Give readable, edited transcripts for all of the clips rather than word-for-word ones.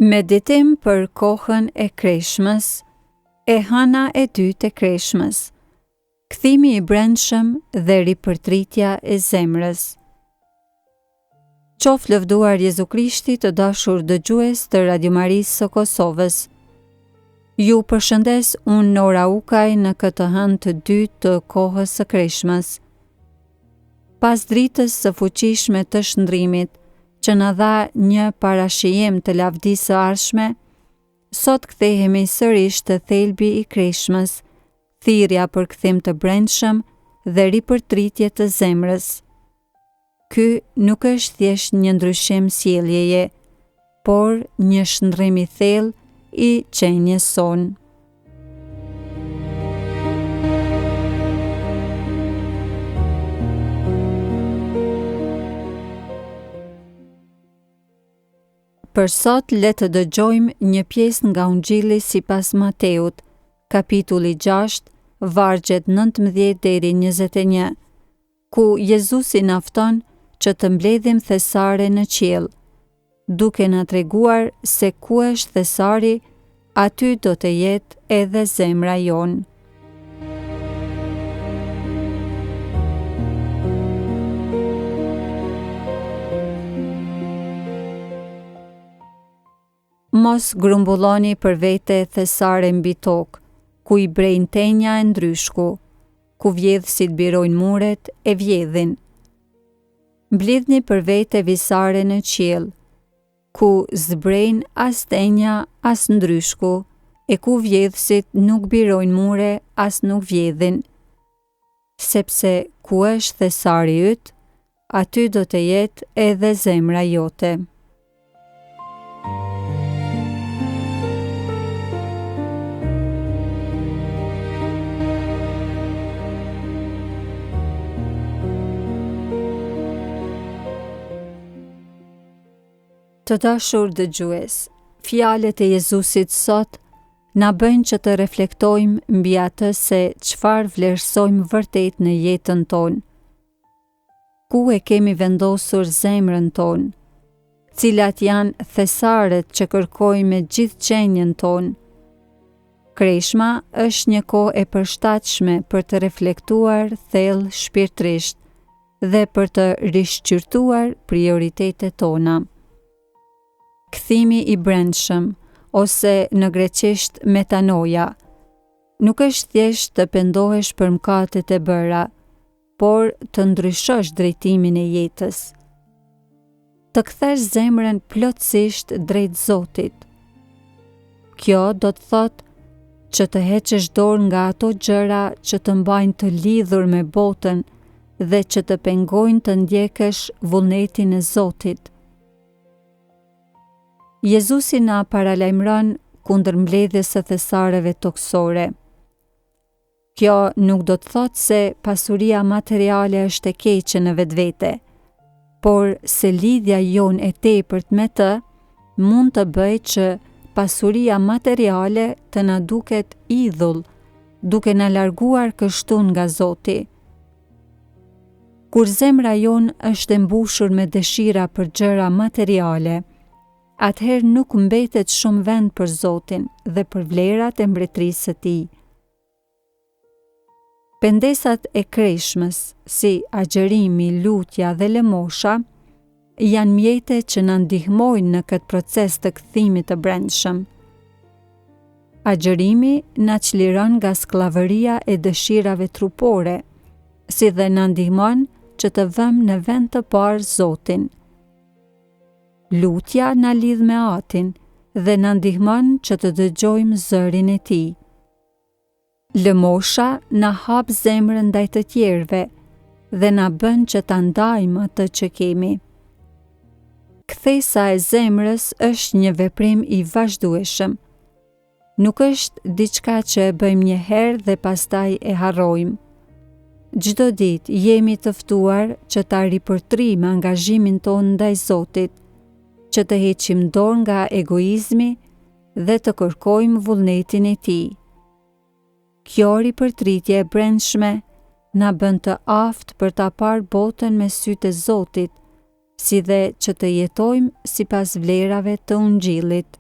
Meditim për kohën e kreshmës, e hëna e dytë e kreshmës, kthimi i brendshëm dhe ripërtritja e zemrës. Qoftë lëvduar Jezu Krishti, të dashur dëgjues të Radio Marisë së Kosovës. Ju përshëndes unë Nora Ukaj në këtë hënë të dytë të kohës së kreshmës. Pas dritës së fuqishme të shndrimit, që na dha një parashijim të lavdisë së ardhshme, sot kthehemi sërish te thelbi i kreshmës, thirrja për kthim të brendshëm dhe ripërtritje të zemrës. Ky nuk është thjesht një ndryshim sjelljeje, por një shndrim i thellë i qenies sonë. Për sot le të dëgjojmë një pjesë nga Ungjilli sipas Mateut, kapitulli 6, vargjet 19 deri 21, ku Jezusi na fton që të mbledhim thesare në qiell. Duke na treguar se ku është thesari, aty do të jetë edhe zemra jonë. Mos grumbulloni për vete thesare mbi tokë, ku i brejnë tenja e ndryshku, ku vjedhësit birojnë muret e vjedhin. Mblidhni për vete visare në qiell, ku zbrejnë as tenja as ndryshku, e ku vjedhësit nuk birojnë mure as nuk vjedhin. Sepse ku është thesari yt, aty do të jetë edhe zemra jote. Të dashur dëgjues, fjalët e Jezusit sot na bëjnë që të reflektojmë mbi atë se çfarë vlerësojmë vërtet në jetën tonë. Ku e kemi vendosur zemrën tonë? Cilat janë thesaret që kërkojmë me gjithë qenjen tonë? Kreshma është një kohë e përshtatshme për të reflektuar thellë shpirtërisht dhe për të rishqyrtuar prioritetet tona. Kthimi i brendshëm, ose në greqisht metanoia, nuk është thjesht të pendohesh për mëkatet e bëra, por të ndryshosh drejtimin e jetës. Të kthesh zemrën plotësisht drejt Zotit. Kjo do të thotë që të heqësh dorë nga ato gjëra që të mbajnë të lidhur me botën dhe që të pengojnë të ndjekësh vullnetin e Zotit. Jezusi na paralajmëron kundër mbledhjes së thesareve toksore. Kjo nuk do të thotë se pasuria materiale është e keqe në vetvete, por se lidhja jonë e tepërt me të mund të bëjë që pasuria materiale të na duket idhull, duke na larguar kështu nga Zoti. Kur zemra jonë është e mbushur me dëshira për gjëra materiale, atëherë nuk mbetet shumë vend për Zotin dhe për vlerat e mbretërisë së Tij. Pendesat e kreshmës, si agjërimi, lutja dhe lëmosha, janë mjete që na ndihmojnë në këtë proces të kthimit të brendshëm. Agjërimi na çliron nga skllavëria e dëshirave trupore, si dhe na ndihmon që të vëmë në vend të parë Zotin. Lutja na lidh me Atin dhe na ndihmon që të dëgjojmë zërin e Tij. Lëmosha na hap zemrën ndaj të tjerëve dhe na bën që ta ndajmë atë që kemi. Kthesa e zemrës është një veprim i vazhdueshëm. Nuk është diçka që e bëjmë një herë dhe pastaj e harrojmë. Çdo ditë jemi të ftuar që ta ripërtrijmë angazhimin tonë ndaj Zotit, që të heqim dorë nga egoizmi dhe të kërkojmë vullnetin e Tij. Kjo ripërtritje e brendshme na bën të aftë për ta parë botën me sytë e Zotit, si dhe që të jetojmë sipas vlerave të Ungjillit.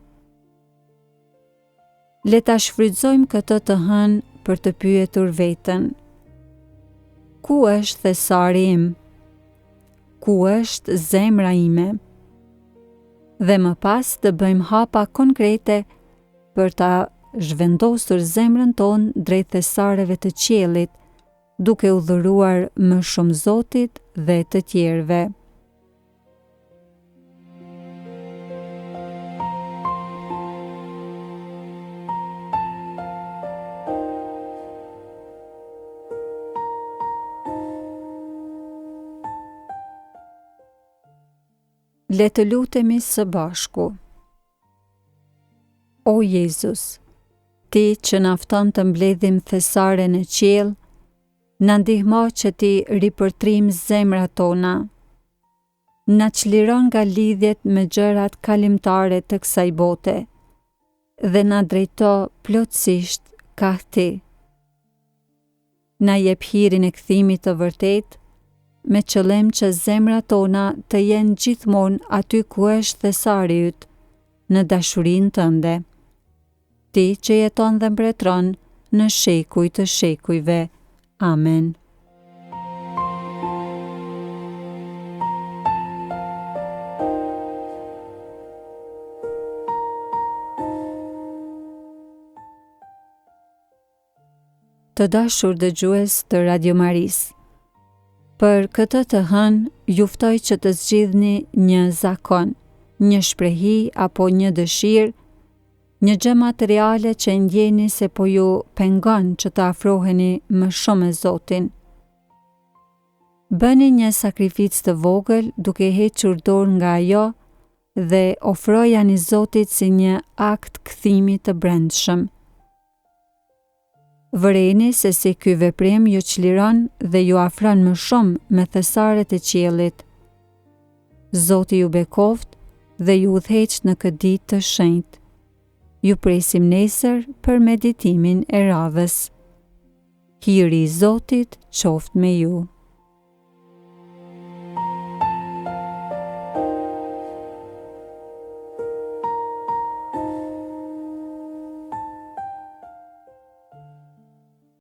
Le ta shfrytëzojmë këtë të hënë për të pyetur veten: ku është thesari im? Ku është zemra ime? Dhe më pas të bëjmë hapa konkrete për ta zhvendosur zemrën tonë drejt thesareve të qiellit, duke u dhuruar më shumë Zotit dhe të tjerëve. Le të lutemi së bashku. O Jezus, Ti që na fton të mbledhim thesare në qiell, na ndihmo që Ti ripërtrim zemrat tona. Na çliron nga lidhjet me gjërat kalimtare të kësaj bote dhe na drejto plotësisht ka Ti. Na jep hirin e kthimit të vërtetë, me qëllim që zemrat tona të jenë gjithmonë aty ku është thesari yt, në dashurinë Tënde. Ti që jeton dhe mbretëron në shekuj të shekujve. Amen. Të dashur dëgjues të Radio Maris, për këtë të hënë, juftoj që të zgjidhni një zakon, një shprehi apo një dëshirë, një gjë materiale që ndjeni se po ju pengon që të afroheni më shumë me Zotin. Bëni një sakrificë të vogël duke hequr dorë nga ajo dhe ofrojani Zotit si një akt kthimi të brendshëm. Vëreni se si ky veprim ju çliron dhe ju afron më shumë me thesaret e qiellit. Zoti ju bekoft dhe ju udhëheq në këtë ditë të shenjtë. Ju presim nesër për meditimin e radhës. Hiri i Zotit qoftë me ju.